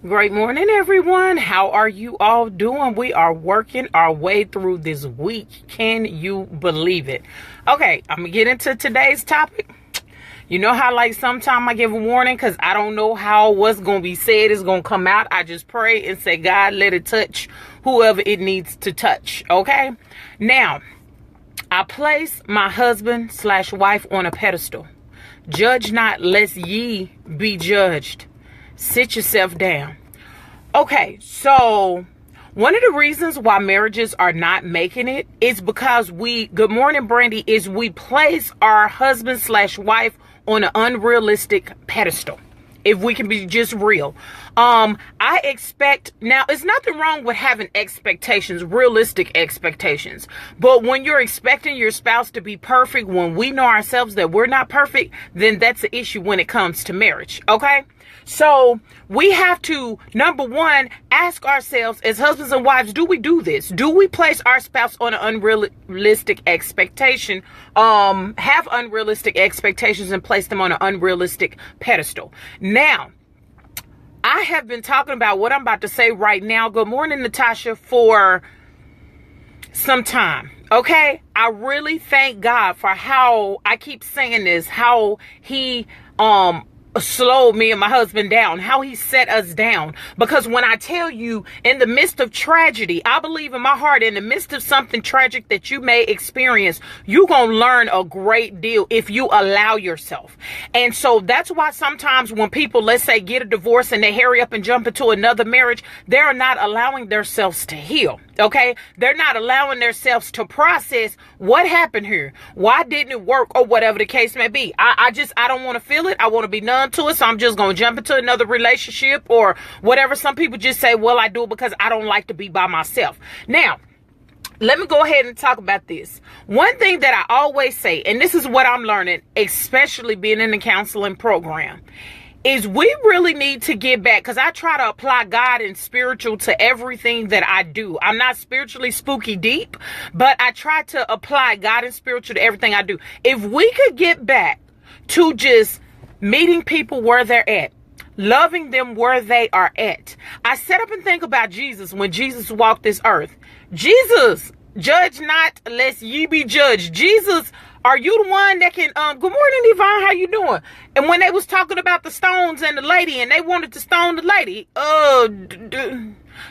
Great morning, everyone. How are you all doing? We are working our way through this week. Can you believe it? Okay, I'm gonna get into today's topic. You know how like sometimes I give a warning because I don't know how what's gonna be said is gonna come out. I just pray and say, God, let it touch whoever it needs to touch. Okay. Now, I place my husband/wife on a pedestal. Judge not, lest ye be judged. Sit yourself down. Okay, so one of the reasons why marriages are not making it is because good morning, Brandy, is we place our husband/wife on an unrealistic pedestal. If we can be just real. I expect, now it's nothing wrong with having expectations, realistic expectations. But when you're expecting your spouse to be perfect, when we know ourselves that we're not perfect, then that's the issue when it comes to marriage. Okay. So we have to, number one, ask ourselves as husbands and wives, do we do this? Do we place our spouse on an unrealistic expectation, have unrealistic expectations and place them on an unrealistic pedestal? Now, I have been talking about what I'm about to say right now. Good morning, Natasha, for some time. Okay. I really thank God for how, I keep saying this, how he, slowed me and my husband down, how he set us down. Because when I tell you, in the midst of tragedy, I believe in my heart, in the midst of something tragic that you may experience, you're going to learn a great deal if you allow yourself. And so that's why sometimes when people, let's say, get a divorce and they hurry up and jump into another marriage, they're not allowing themselves to heal. Okay. They're not allowing themselves to process what happened here. Why didn't it work, or whatever the case may be. I don't want to feel it. I want to be numb to it. So I'm just going to jump into another relationship or whatever. Some people just say, well, I do it because I don't like to be by myself. Now, let me go ahead and talk about this. One thing that I always say, and this is what I'm learning, especially being in the counseling program, is we really need to get back, because I try to apply God and spiritual to everything that I do. I'm not spiritually spooky deep, but I try to apply God and spiritual to everything I do. If we could get back to just meeting people where they're at, loving them where they are at. I sit up and think about Jesus when Jesus walked this earth. Jesus, judge not lest ye be judged. Jesus, are you the one that can, good morning, Yvonne, how you doing? And when they was talking about the stones and the lady, and they wanted to stone the lady,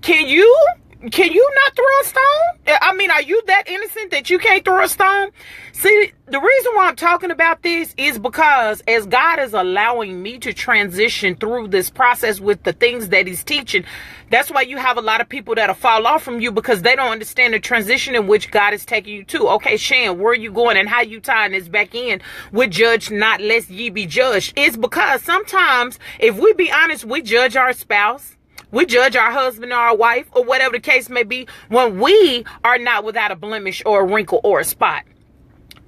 can you not throw a stone? I mean, are you that innocent that you can't throw a stone? See, the reason why I'm talking about this is because as God is allowing me to transition through this process with the things that he's teaching, that's why you have a lot of people that'll fall off from you because they don't understand the transition in which God is taking you to. Okay, Shan, where are you going and how you tying this back in with judge not lest ye be judged? It's because sometimes, if we be honest, we judge our spouse. We judge our husband or our wife or whatever the case may be when we are not without a blemish or a wrinkle or a spot.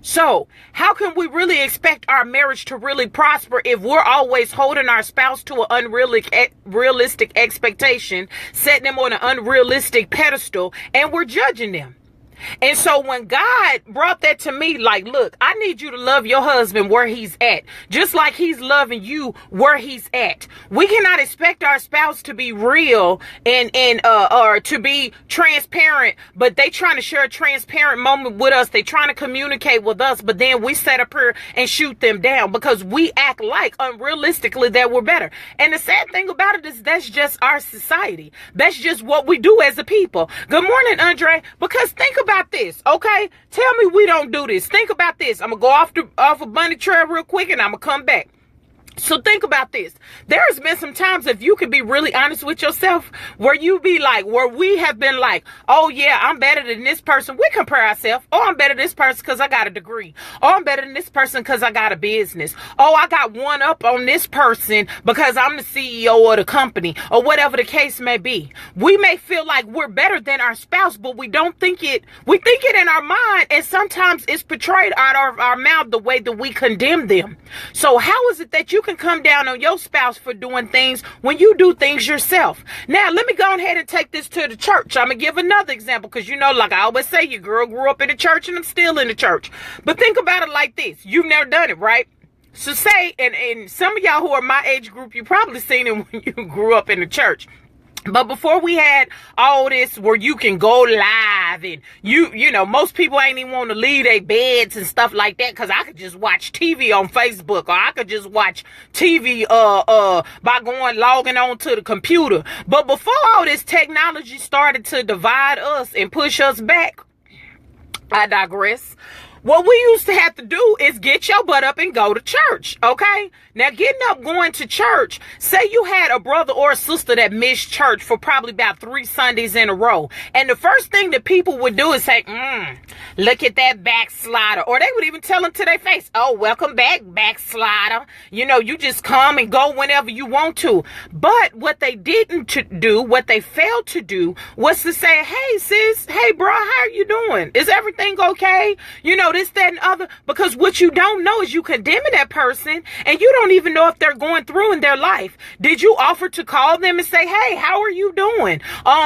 So how can we really expect our marriage to really prosper if we're always holding our spouse to an unrealistic expectation, setting them on an unrealistic pedestal, and we're judging them? And so when God brought that to me, like, look, I need you to love your husband where he's at, just like he's loving you where he's at. We cannot expect our spouse to be real and or to be transparent, but they trying to share a transparent moment with us. They trying to communicate with us, but then we set up here and shoot them down because we act like unrealistically that we're better. And the sad thing about it is that's just our society. That's just what we do as a people. Good morning, Andre, because think about this, okay? Tell me we don't do this. Think about this. I'm gonna go off a bunny trail real quick and I'm gonna come back. So think about this. There's been some times, if you can be really honest with yourself, where you be like, where we have been like, oh yeah, I'm better than this person. We compare ourselves. Oh, I'm better than this person because I got a degree. Oh, I'm better than this person because I got a business. Oh, I got one up on this person because I'm the CEO of the company, or whatever the case may be. We may feel like we're better than our spouse, but we don't think it. We think it in our mind, and sometimes it's portrayed out of our mouth the way that we condemn them. So how is it that you can come down on your spouse for doing things when you do things yourself? Now, let me go ahead and take this to the church. I'm going to give another example because, you know, like I always say, your girl grew up in the church and I'm still in the church. But think about it like this. You've never done it, right? So say, and some of y'all who are my age group, you probably seen it when you grew up in the church. But before we had all this where you can go live and you know, most people ain't even want to leave their beds and stuff like that, because I could just watch TV on Facebook, or I could just watch TV by logging on to the computer. But before all this technology started to divide us and push us back, I digress. What we used to have to do is get your butt up and go to church, okay? Now, getting up, going to church, say you had a brother or a sister that missed church for probably about 3 Sundays in a row. And the first thing that people would do is say, look at that backslider. Or they would even tell them to their face, oh, welcome back, backslider. You know, you just come and go whenever you want to. But what they didn't do, what they failed to do, was to say, hey, sis, hey, bro, how are you doing? Is everything okay? You know, this, that, and other. Because what you don't know is you condemning that person, and you don't even know if they're going through in their life. Did you offer to call them and say, hey, how are you doing?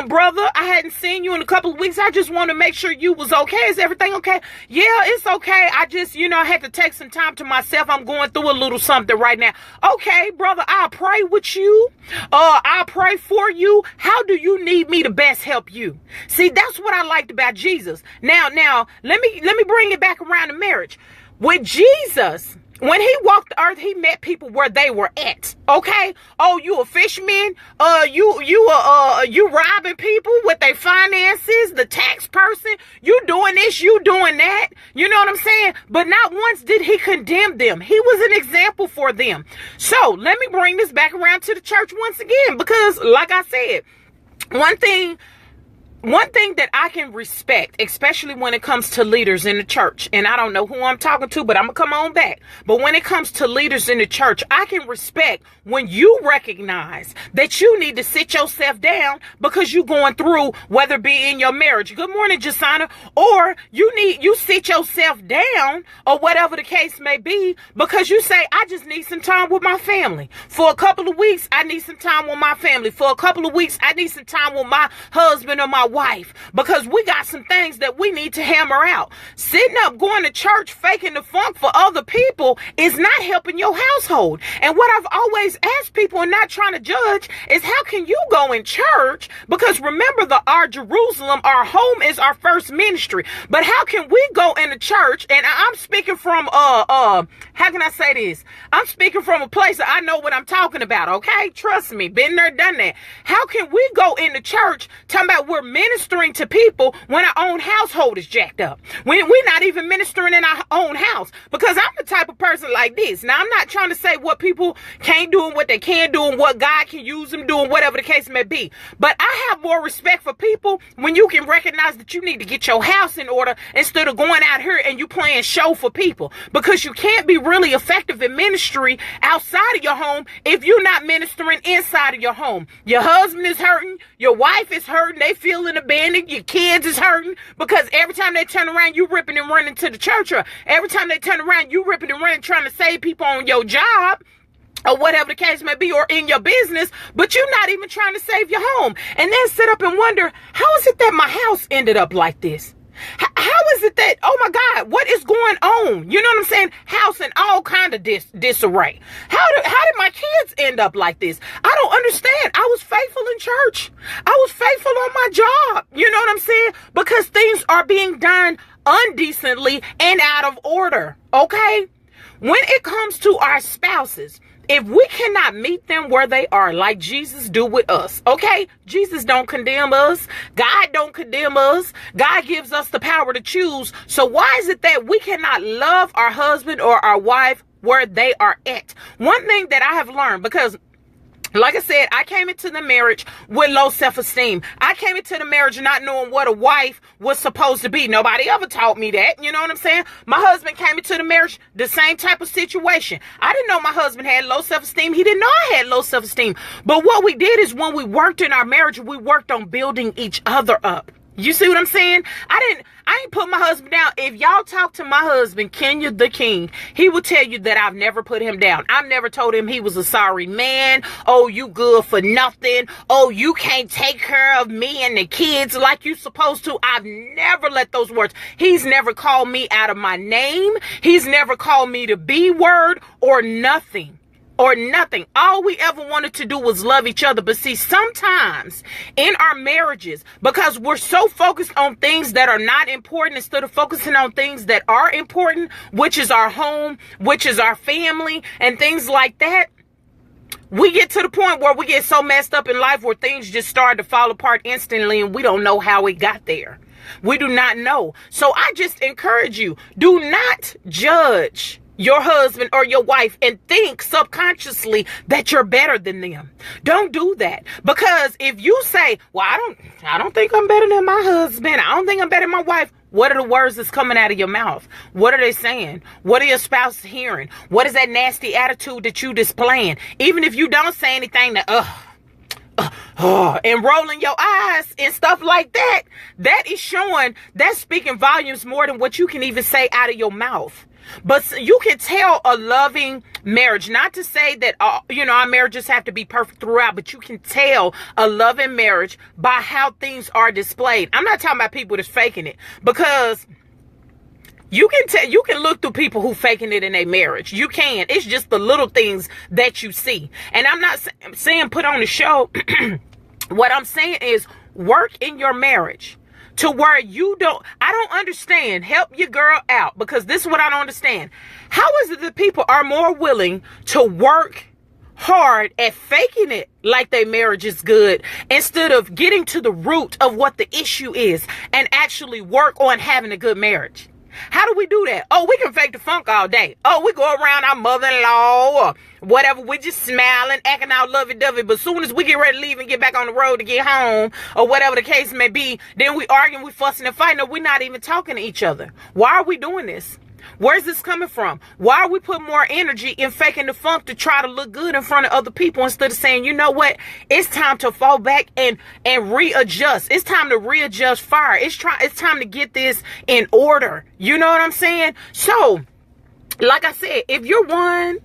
Brother, I hadn't seen you in a couple of weeks. I just want to make sure you was okay. Is everything okay? Yeah, it's okay. I just, you know, I had to take some time to myself. I'm going through a little something right now. Okay, brother, I'll pray with you. I'll pray for you. How do you need me to best help you? See, that's what I liked about Jesus. Now, let me bring it back around to marriage. With Jesus, when he walked the earth, he met people where they were at. Okay? Oh, you a fisherman? You robbing people with their finances, the tax person. You doing this, you doing that. You know what I'm saying? But not once did he condemn them. He was an example for them. So let me bring this back around to the church once again, because like I said, one thing that I can respect, especially when it comes to leaders in the church, and I don't know who I'm talking to, but I'm going to come on back. But when it comes to leaders in the church, I can respect when you recognize that you need to sit yourself down because you're going through, whether it be in your marriage. Good morning, Jasana. Or you sit yourself down, or whatever the case may be, because you say, I just need some time with my family. For a couple of weeks, I need some time with my family. For a couple of weeks, I need some time with my husband or my wife, because we got some things that we need to hammer out. Sitting up, going to church, faking the funk for other people is not helping your household. And what I've always asked people, and not trying to judge, is how can you go in church? Because remember, our Jerusalem, our home is our first ministry. But how can we go in the church? And I'm speaking from how can I say this? I'm speaking from a place that I know what I'm talking about. Okay, trust me, been there, done that. How can we go in the church talking about we're ministering to people when our own household is jacked up? We're not even ministering in our own house. Because I'm the type of person like this. Now, I'm not trying to say what people can't do and what they can do and what God can use them doing, whatever the case may be. But I have more respect for people when you can recognize that you need to get your house in order instead of going out here and you playing show for people. Because you can't be really effective in ministry outside of your home if you're not ministering inside of your home. Your husband is hurting. Your wife is hurting. They feeling abandoned. Your kids is hurting because every time they turn around, you ripping and running to the church. Or every time they turn around, you ripping and running trying to save people on your job, or whatever the case may be, or in your business, but you're not even trying to save your home. And then sit up and wonder, how is it that my house ended up like this? How is it that, oh my God, what is going on? You know what I'm saying? House in all kind of disarray. How did my kids end up like this? I don't understand. I was faithful in church. I was faithful on my job. You know what I'm saying? Because things are being done undecently and out of order. Okay? When it comes to our spouses, if we cannot meet them where they are, like Jesus do with us, okay? Jesus don't condemn us. God don't condemn us. God gives us the power to choose. So why is it that we cannot love our husband or our wife where they are at? One thing that I have learned, because like I said, I came into the marriage with low self-esteem. I came into the marriage not knowing what a wife was supposed to be. Nobody ever taught me that. You know what I'm saying? My husband came into the marriage, the same type of situation. I didn't know my husband had low self-esteem. He didn't know I had low self-esteem. But what we did is when we worked in our marriage, we worked on building each other up. You see what I'm saying? I ain't put my husband down. If y'all talk to my husband, Kenya the King, he will tell you that I've never put him down. I've never told him he was a sorry man. Oh, you good for nothing. Oh, you can't take care of me and the kids like you supposed to. I've never let those words. He's never called me out of my name. He's never called me the B word or nothing. Or nothing. All we ever wanted to do was love each other. But see, sometimes in our marriages, because we're so focused on things that are not important instead of focusing on things that are important, which is our home, which is our family, and things like that, we get to the point where we get so messed up in life where things just start to fall apart instantly and we don't know how it got there. We do not know. So I just encourage you, do not judge your husband or your wife and think subconsciously that you're better than them. Don't do that. Because if you say, well, I don't think I'm better than my husband. I don't think I'm better than my wife. What are the words that's coming out of your mouth? What are they saying? What are your spouse hearing? What is that nasty attitude that you displaying? Even if you don't say anything and rolling your eyes and stuff like that, that is showing, that's speaking volumes more than what you can even say out of your mouth. But you can tell a loving marriage, not to say that, our marriages have to be perfect throughout, but you can tell a loving marriage by how things are displayed. I'm not talking about people that's faking it, because you can look through people who faking it in a marriage. You can. It's just the little things that you see. And I'm not saying put on the show. What I'm saying is work in your marriage to where I don't understand. Help your girl out, because this is what I don't understand. How is it that people are more willing to work hard at faking it like their marriage is good instead of getting to the root of what the issue is and actually work on having a good marriage? How do we do that? Oh, we can fake the funk all day. Oh, we go around our mother-in-law or whatever. We just smiling, acting out lovey-dovey. But as soon as we get ready to leave and get back on the road to get home or whatever the case may be, then we arguing, we fussing and fighting, or we're not even talking to each other. Why are we doing this? Where's this coming from? Why are we putting more energy in faking the funk to try to look good in front of other people instead of saying, you know what? It's time to fall back and readjust. It's time to readjust fire. It's time to get this in order. You know what I'm saying? So, like I said, if you're one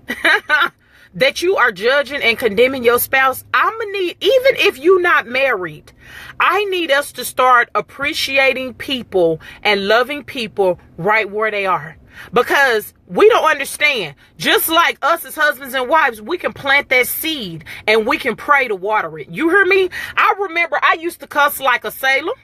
that you are judging and condemning your spouse, I'm gonna need, even if you're not married, I need us to start appreciating people and loving people right where they are. Because we don't understand. Just like us as husbands and wives, we can plant that seed and we can pray to water it. You hear me? I remember I used to cuss like a sailor.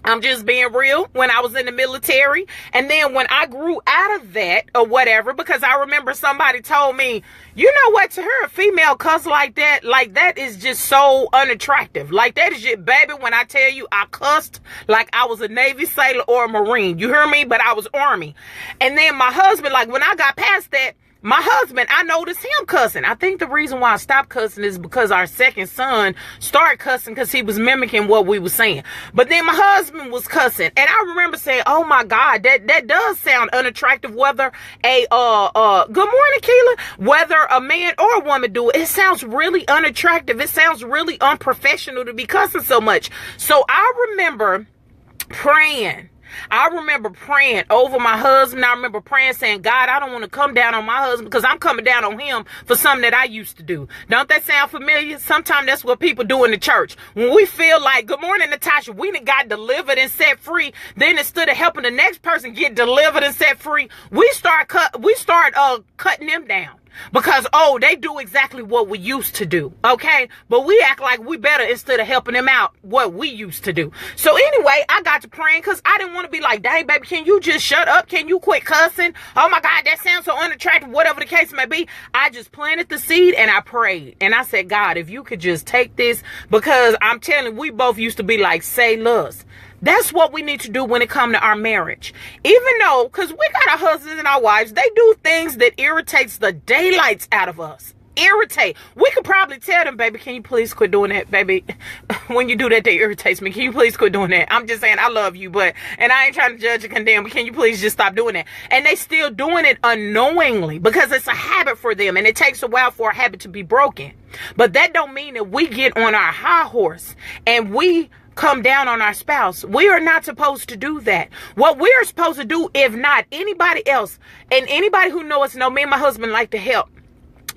I'm just being real, when I was in the military. And then when I grew out of that or whatever, because I remember somebody told me, you know what, to her, a female cuss like that is just so unattractive. Like, that is just, baby, when I tell you I cussed like I was a Navy sailor or a Marine. You hear me? But I was Army. And then my husband, like, when I got past that, my husband, I noticed him cussing. I think the reason why I stopped cussing is because our second son started cussing because he was mimicking what we were saying. But then my husband was cussing. And I remember saying, oh my God, that does sound unattractive, whether good morning, Keela, whether a man or a woman do it. It sounds really unattractive. It sounds really unprofessional to be cussing so much. So I remember praying. I remember praying over my husband. I remember praying, saying, God, I don't want to come down on my husband because I'm coming down on him for something that I used to do. Don't that sound familiar? Sometimes that's what people do in the church. When we feel like, good morning, Natasha, we done got delivered and set free. Then instead of helping the next person get delivered and set free, we start cutting them down. Because, they do exactly what we used to do, okay? But we act like we better instead of helping them out what we used to do. So anyway, I got to praying because I didn't want to be like, dang, baby, can you just shut up? Can you quit cussing? Oh, my God, that sounds so unattractive, whatever the case may be. I just planted the seed and I prayed. And I said, God, if you could just take this, because I'm telling you, we both used to be like, say less. That's what we need to do when it comes to our marriage. Even though, because we got our husbands and our wives, they do things that irritates the daylights out of us. Irritate. We could probably tell them, baby, can you please quit doing that, baby? When you do that, that irritates me. Can you please quit doing that? I'm just saying, I love you, and I ain't trying to judge and condemn, but can you please just stop doing that? And they still doing it unknowingly because it's a habit for them, and it takes a while for a habit to be broken. But that don't mean that we get on our high horse and we come down on our spouse. We are not supposed to do that. What we are supposed to do, if not anybody else, and anybody who knows us know me and my husband like to help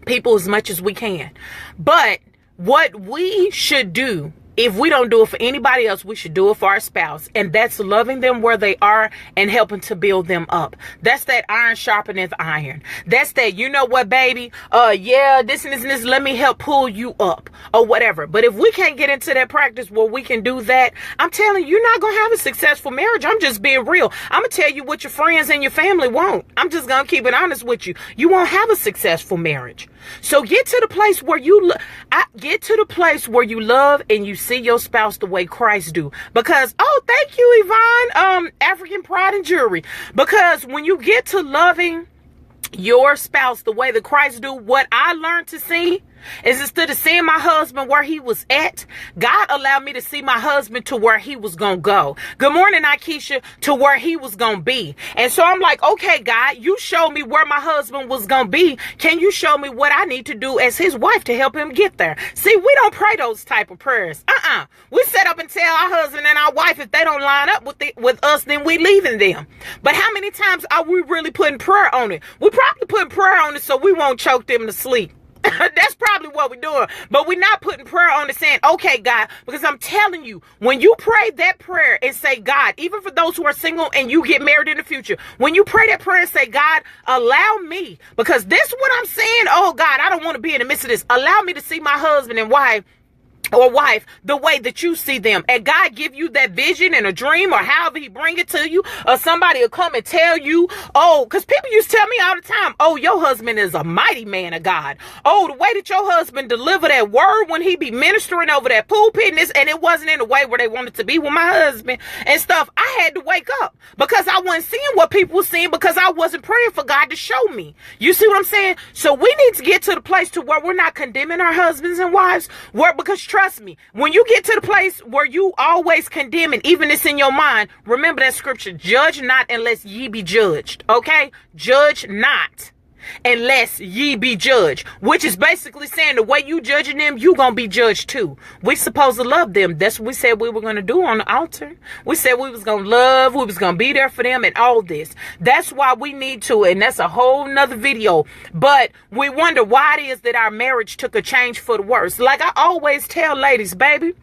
people as much as we can. But what we should do, if we don't do it for anybody else, we should do it for our spouse. And that's loving them where they are and helping to build them up. That's that iron sharpeneth iron. That's that, you know what, baby? Yeah, this and this and this, let me help pull you up or whatever. But if we can't get into that practice where we can do that, I'm telling you, you're not going to have a successful marriage. I'm just being real. I'm going to tell you what your friends and your family won't. I'm just going to keep it honest with you. You won't have a successful marriage. So get to the place where you love and you see your spouse the way Christ do. Because, oh, thank you, Yvonne, African Pride and Jewelry. Because when you get to loving your spouse the way that Christ do, what I learned to see is, instead of seeing my husband where he was at, God allowed me to see my husband to where he was going to go. Good morning, Aikisha, to where he was going to be. And so I'm like, okay, God, you showed me where my husband was going to be. Can you show me what I need to do as his wife to help him get there? See, we don't pray those type of prayers. We set up and tell our husband and our wife, if they don't line up with us, then we leaving them. But how many times are we really putting prayer on it? We probably putting prayer on it so we won't choke them to sleep. That's probably what we're doing. But we're not putting prayer on it saying, okay, God, because I'm telling you, when you pray that prayer and say, God, even for those who are single and you get married in the future, when you pray that prayer and say, God, allow me, because this is what I'm saying. Oh, God, I don't want to be in the midst of this. Allow me to see my husband and wife the way that you see them. And God give you that vision and a dream, or however he bring it to you, or somebody will come and tell you, oh, because people used to tell me all the time, oh, your husband is a mighty man of God. Oh, the way that your husband deliver that word when he be ministering over that pulpit, and it wasn't in a way where they wanted to be with my husband and stuff. I had to wake up because I wasn't seeing what people were seeing, because I wasn't praying for God to show me. You see what I'm saying? So we need to get to the place to where we're not condemning our husbands and wives, because trust me, when you get to the place where you always condemning, even it's in your mind, remember that scripture, judge not unless ye be judged. Okay? Judge not unless ye be judged, which is basically saying the way you judging them, you gonna be judged too. We supposed to love them. That's what we said we were gonna do on the altar. We said we was gonna love, we was gonna be there for them and all this. That's why we need to, and that's a whole nother video. But we wonder why it is that our marriage took a change for the worse. Like I always tell ladies, baby,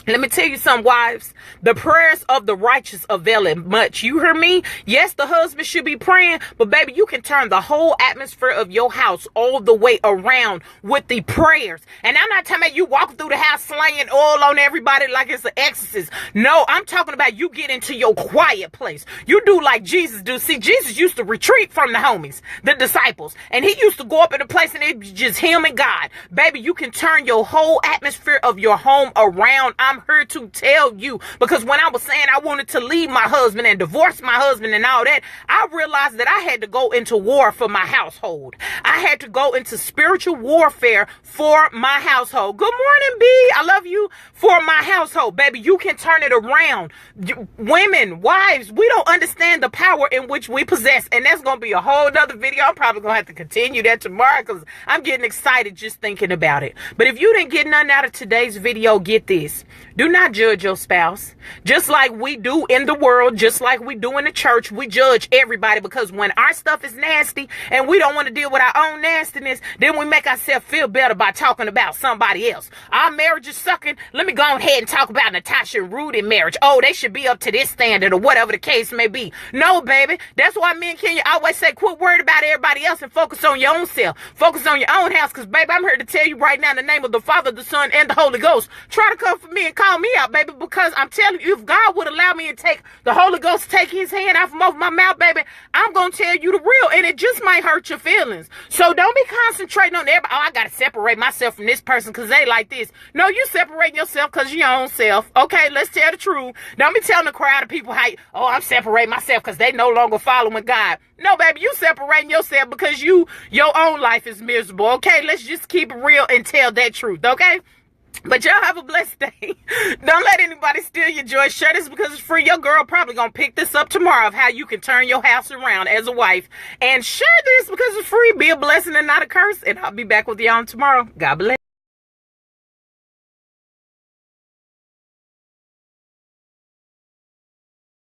let me tell you something, wives. The prayers of the righteous avail much. You hear me? Yes, the husband should be praying, but baby, you can turn the whole atmosphere of your house all the way around with the prayers. And I'm not talking about you walking through the house slaying oil on everybody like it's an exorcist. No, I'm talking about you get into your quiet place. You do like Jesus do. See, Jesus used to retreat from the homies, the disciples, and he used to go up in a place and it was just him and God. Baby, you can turn your whole atmosphere of your home around. I'm here to tell you, because when I was saying I wanted to leave my husband and divorce my husband and all that, I realized that I had to go into war for my household. I had to go into spiritual warfare for my household. Good morning, B. I love you. For my household, baby, you can turn it around. Women, wives, we don't understand the power in which we possess, and that's going to be a whole nother video. I'm probably going to have to continue that tomorrow because I'm getting excited just thinking about it. But if you didn't get nothing out of today's video, get this. Do not judge your spouse. Just like we do in the world, just like we do in the church, we judge everybody, because when our stuff is nasty and we don't want to deal with our own nastiness, then we make ourselves feel better by talking about somebody else. Our marriage is sucking. Let me go ahead and talk about Natasha and Rudy's marriage. Oh, they should be up to this standard, or whatever the case may be. No, baby. That's why me and Kenya always say, quit worrying about everybody else and focus on your own self. Focus on your own house, because, baby, I'm here to tell you right now in the name of the Father, the Son, and the Holy Ghost. Try to come for me and call me out, baby, because I'm telling you, if God would allow me to take the Holy Ghost, take his hand off of my mouth, baby, I'm going to tell you the real, and it just might hurt your feelings. So don't be concentrating on everybody. Oh, I got to separate myself from this person because they like this. No, you separating yourself because your own self. Okay, let's tell the truth. Don't be telling the crowd of people how, oh, I'm separating myself because they no longer following God. No, baby, you separating yourself because your own life is miserable. Okay, let's just keep it real and tell that truth, okay? But y'all have a blessed day. Don't let anybody steal your joy. Share this because it's free. Your girl probably gonna pick this up tomorrow of how you can turn your house around as a wife. And share this because it's free. Be a blessing and not a curse. And I'll be back with y'all tomorrow. God bless.